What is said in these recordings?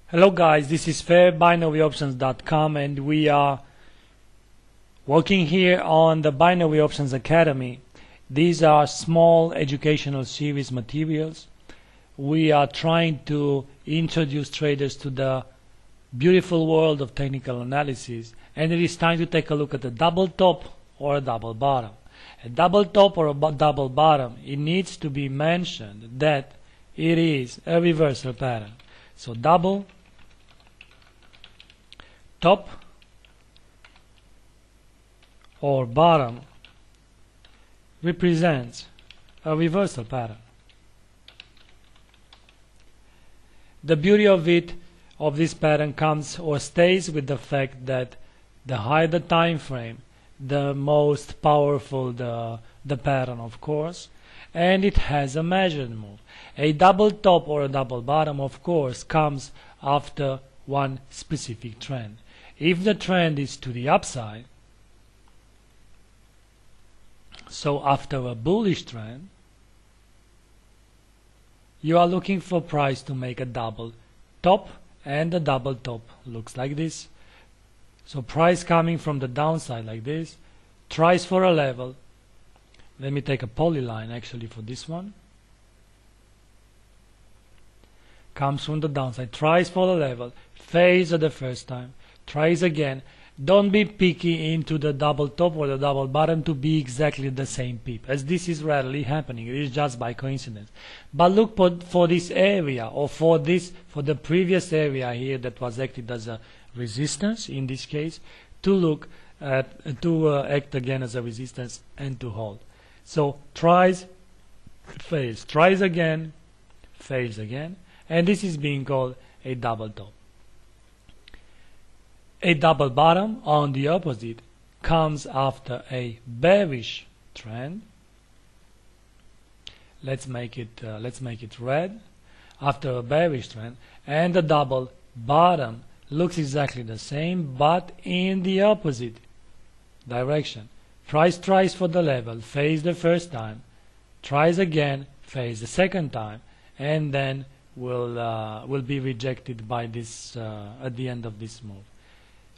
Hello guys, this is FairBinaryOptions.com and we are working here on the Binary Options Academy. These are small educational series materials. We are trying to introduce traders to the beautiful world of technical analysis, and it is time to take a look at a double top or a double bottom. A double top or a double bottom, it needs to be mentioned that it is a reversal pattern. So double top or bottom represents a reversal pattern. The beauty of this pattern comes or stays with the fact that the higher the time frame, the most powerful the pattern, of course, and it has a measured move. A double top or a double bottom, of course, comes after one specific trend. If the trend is to the upside, so after a bullish trend, you are looking for price to make a double top, and the double top looks like this. So price coming from the downside like this, tries for a level. Let me take a polyline actually for this one. Comes from the downside, tries for the level, fails at the first time, tries again. Don't be picky into the double top or the double bottom to be exactly the same peep, as this is rarely happening. It is just by coincidence. But look for this area, or for the previous area here that was acted as a resistance in this case, to act again as a resistance and to hold. So tries, fails, tries again, fails again, and this is being called a double top. A double bottom, on the opposite, comes after a bearish trend. Let's make it red. After a bearish trend, and the double bottom looks exactly the same, but in the opposite direction. Price tries for the level, fails the first time, tries again, fails the second time, and then will be rejected by this at the end of this move.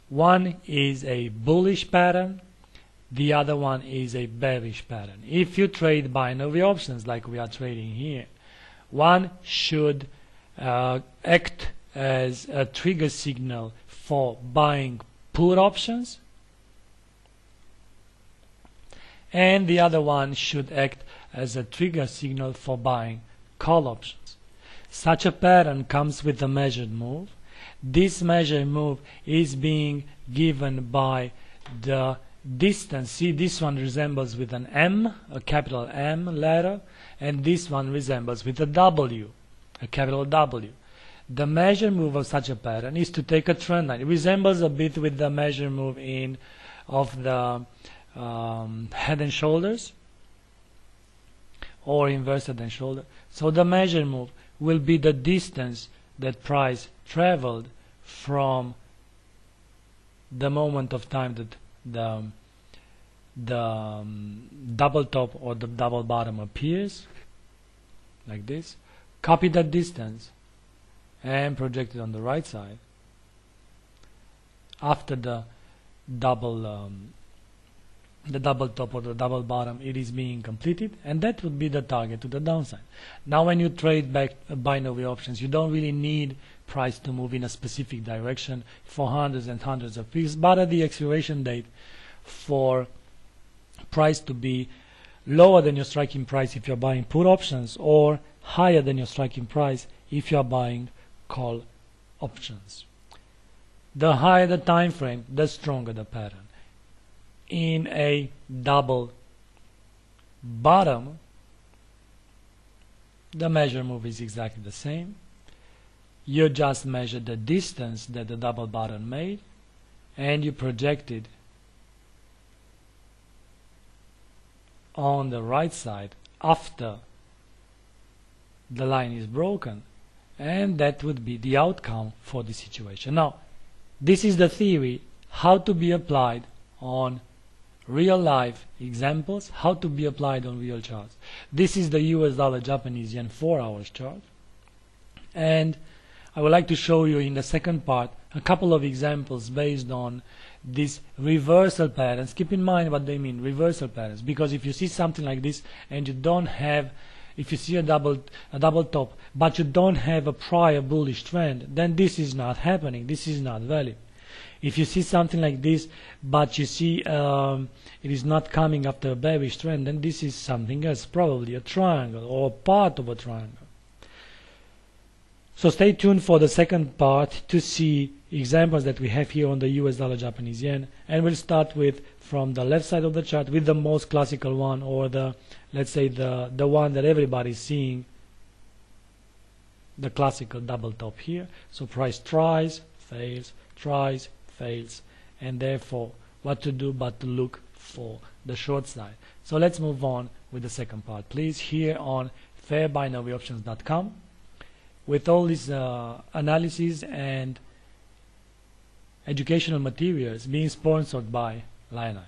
One is a bullish pattern, the other one is a bearish pattern. If you trade binary options like we are trading here, one should act as a trigger signal for buying put options, and the other one should act as a trigger signal for buying call options. Such a pattern comes with a measured move. This measured move is being given by the distance. See, this one resembles with an M, a capital M letter, and this one resembles with a W, a capital W. The measured move of such a pattern is to take a trend line. It resembles a bit with the measured move of the head and shoulders, or inverse head and shoulder. So the measured move will be the distance that price traveled from the moment of time that the double top or the double bottom appears, like this. Copy that distance and project it on the right side after the double top or the double bottom it is being completed, and that would be the target to the downside. Now when you trade back binary options, you don't really need price to move in a specific direction for hundreds and hundreds of picks, but at the expiration date, for price to be lower than your striking price if you're buying put options, or higher than your striking price if you're buying call options. The higher the time frame, the stronger the pattern. In a double bottom, the measure move is exactly the same. You just measure the distance that the double bottom made, and you project it on the right side after the line is broken, and that would be the outcome for the situation. Now, this is the theory, how to be applied on real life examples, how to be applied on real charts. This is the US dollar Japanese yen 4 hours chart, and I would like to show you in the second part a couple of examples based on these reversal patterns. Keep in mind what they mean, reversal patterns, because if you see something like this and you don't have, if you see a double top but you don't have a prior bullish trend, then this is not happening, this is not valid. If you see something like this but you see it is not coming after a bearish trend, then this is something else, probably a triangle or part of a triangle. So stay tuned for the second part to see examples that we have here on the US dollar Japanese yen, and we'll start with from the left side of the chart with the most classical one, or the, let's say, the one that everybody's seeing, the classical double top here. So price tries, fails, and therefore what to do but to look for the short side. So let's move on with the second part, please, here on fairbinaryoptions.com, with all these analysis and educational materials being sponsored by Lioneye.